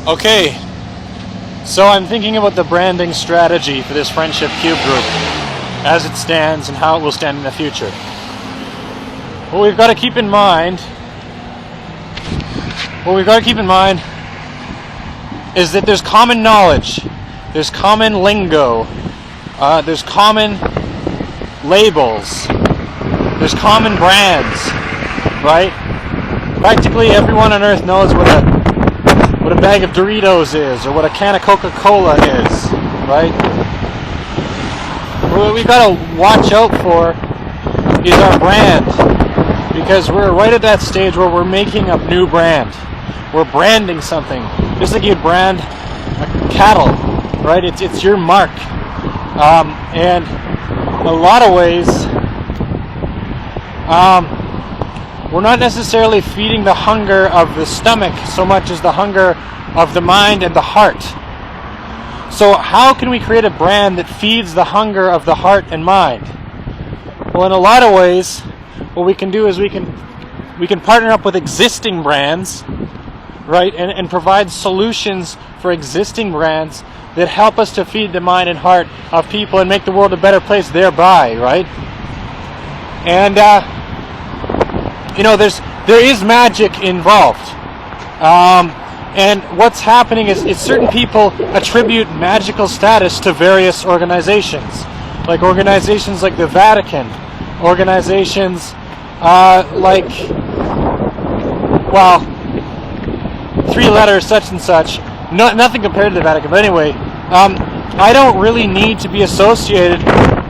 Okay, so I'm thinking about the branding strategy for this Friendship Cube group as it stands and how it will stand in the future. What we've got to keep in mind is that there's common knowledge, there's common lingo, there's common labels, there's common brands, right? Practically everyone on earth knows what a bag of Doritos is, or what a can of Coca-Cola is, right? What we've got to watch out for is our brand, because we're right at that stage where we're making a new brand. We're branding something, just like you brand cattle, right? It's your mark, and in a lot of ways, we're not necessarily feeding the hunger of the stomach so much as the hunger of the mind and the heart. So how can we create a brand that feeds the hunger of the heart and mind? Well, in a lot of ways, what we can do is we can partner up with existing brands, right, and provide solutions for existing brands that help us to feed the mind and heart of people and make the world a better place thereby, right? And there is magic involved, and what's happening is certain people attribute magical status to various organizations like the Vatican, organizations like, well, 3 letters such and such. Nothing compared to the Vatican, but anyway, I don't really need to be associated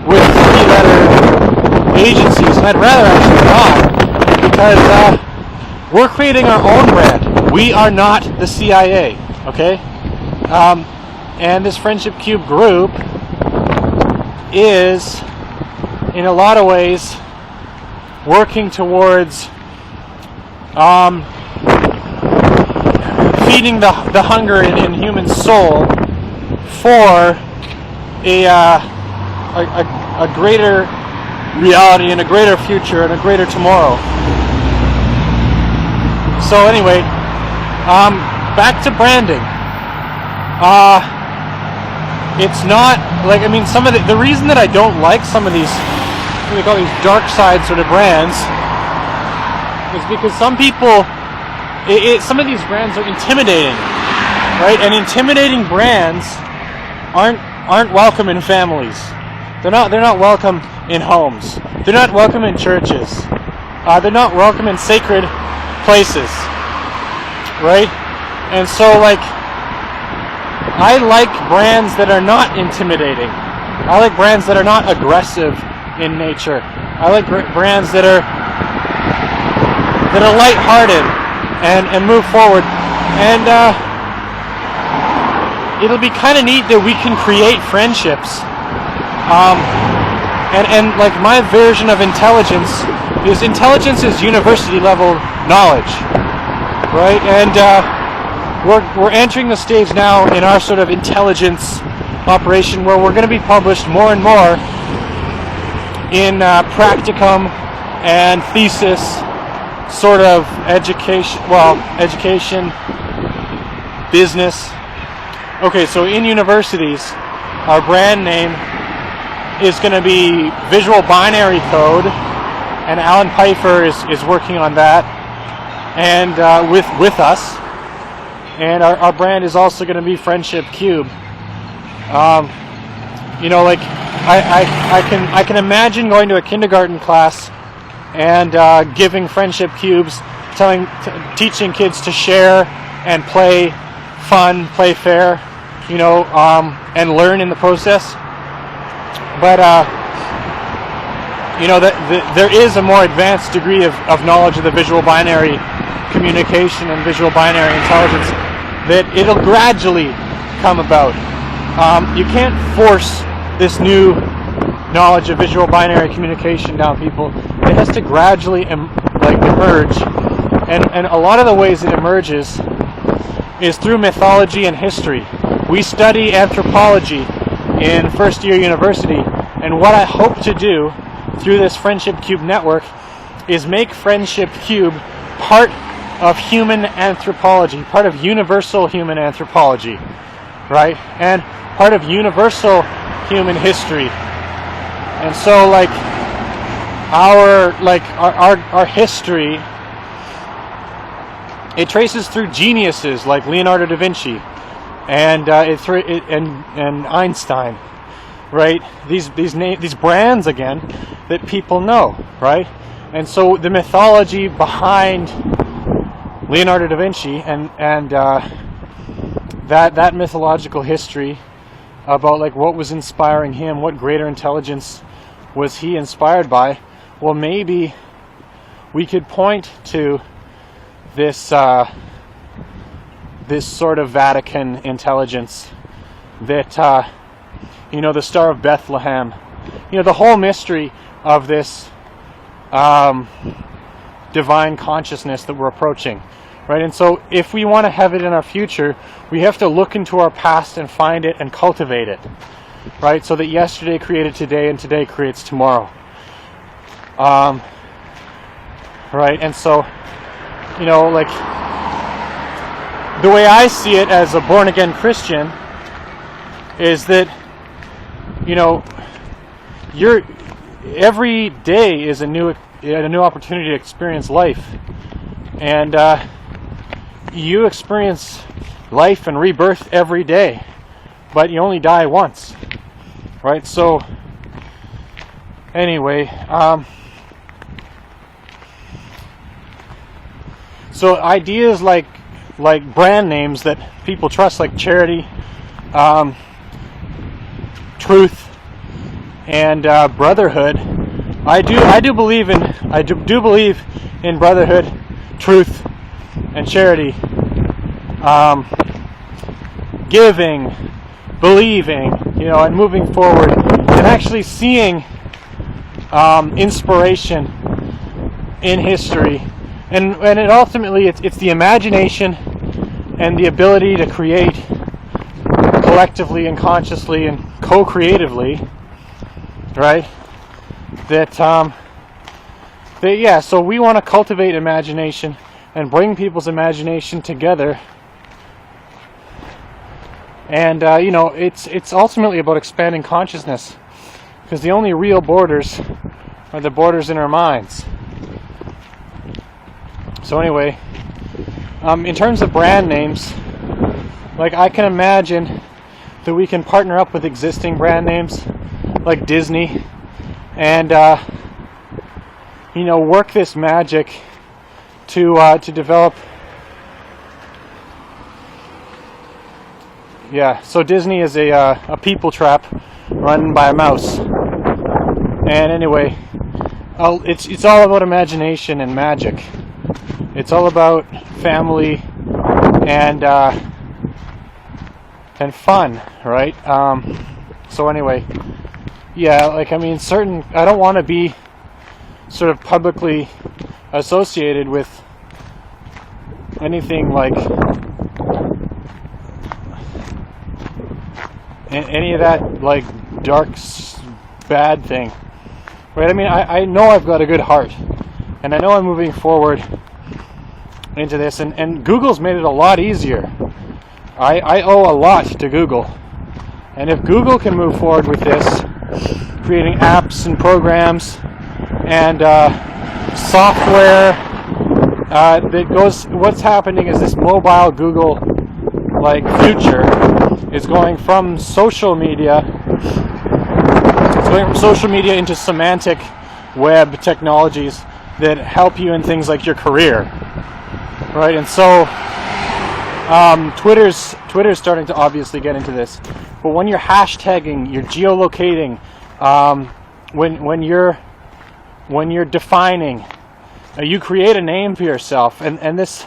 with 3-letter agencies, and I'd rather actually not, because we're creating our own brand. We are not the CIA, okay? And this Friendship Cube group is, in a lot of ways, working towards feeding the hunger in human soul for a greater reality and a greater future and a greater tomorrow. So anyway, back to branding. It's not like, I mean, some of the reason that I don't like some of these, what they call these dark side sort of brands, is because some people, some of these brands are intimidating, right? And intimidating brands aren't welcome in families. They're not welcome in homes. They're not welcome in churches. They're not welcome in sacred places, right? And so, like, I like brands that are not intimidating. I like brands that are not aggressive in nature. I like brands that are lighthearted and move forward. And it'll be kind of neat that we can create friendships. And like, my version of intelligence is university level knowledge, right? And we're entering the stage now in our sort of intelligence operation where we're going to be published more and more in practicum and thesis sort of education, business. Okay, so in universities, our brand name is going to be Visual Binary Code, and Alan Pfeiffer is working on that, and with us. And our brand is also going to be Friendship Cube. Like, I can imagine going to a kindergarten class and giving Friendship Cubes, teaching kids to share and play fun, play fair, and learn in the process. But there is a more advanced degree of knowledge of the visual binary communication and visual binary intelligence that it'll gradually come about. You can't force this new knowledge of visual binary communication down people. It has to gradually emerge, and a lot of the ways it emerges is through mythology and history. We study anthropology in first year university, and what I hope to do through this Friendship Cube network is make Friendship Cube part of human anthropology, part of universal human anthropology, right? And part of universal human history. And so like our history, it traces through geniuses like Leonardo da Vinci and and Einstein, right? These brands again that people know, right? And so the mythology behind Leonardo da Vinci and that mythological history about like what was inspiring him, what greater intelligence was he inspired by? Well, maybe we could point to this this sort of Vatican intelligence that the Star of Bethlehem, the whole mystery of this divine consciousness that we're approaching, right? And so if we want to have it in our future, we have to look into our past and find it and cultivate it, right? So that yesterday created today and today creates tomorrow. Right? And so, like the way I see it as a born-again Christian is that, every day is a new opportunity to experience life, and you experience life and rebirth every day, but you only die once, right? So anyway, so ideas like brand names that people trust, like charity, truth, and brotherhood. I do believe in brotherhood, truth, and charity, giving, believing, and moving forward, and actually seeing inspiration in history, and it ultimately it's the imagination and the ability to create collectively and consciously and co-creatively, right? So we want to cultivate imagination and bring people's imagination together, and it's ultimately about expanding consciousness, because the only real borders are the borders in our minds. So anyway, in terms of brand names, like I can imagine that we can partner up with existing brand names like Disney and work this magic to develop. Yeah, so Disney is a people trap run by a mouse. And anyway, it's all about imagination and magic. It's all about family and fun, right? So anyway, yeah, I don't want to be sort of publicly associated with anything like any of that like dark bad thing, right? I know I've got a good heart, and I know I'm moving forward into this, and Google's made it a lot easier. I owe a lot to Google, and if Google can move forward with this, creating apps and programs and software that goes, what's happening is this mobile Google like future is going from social media. It's going from social media into semantic web technologies that help you in things like your career, right? And so Twitter's starting to obviously get into this. But when you're hashtagging, you're geolocating, when you're defining, you create a name for yourself, and this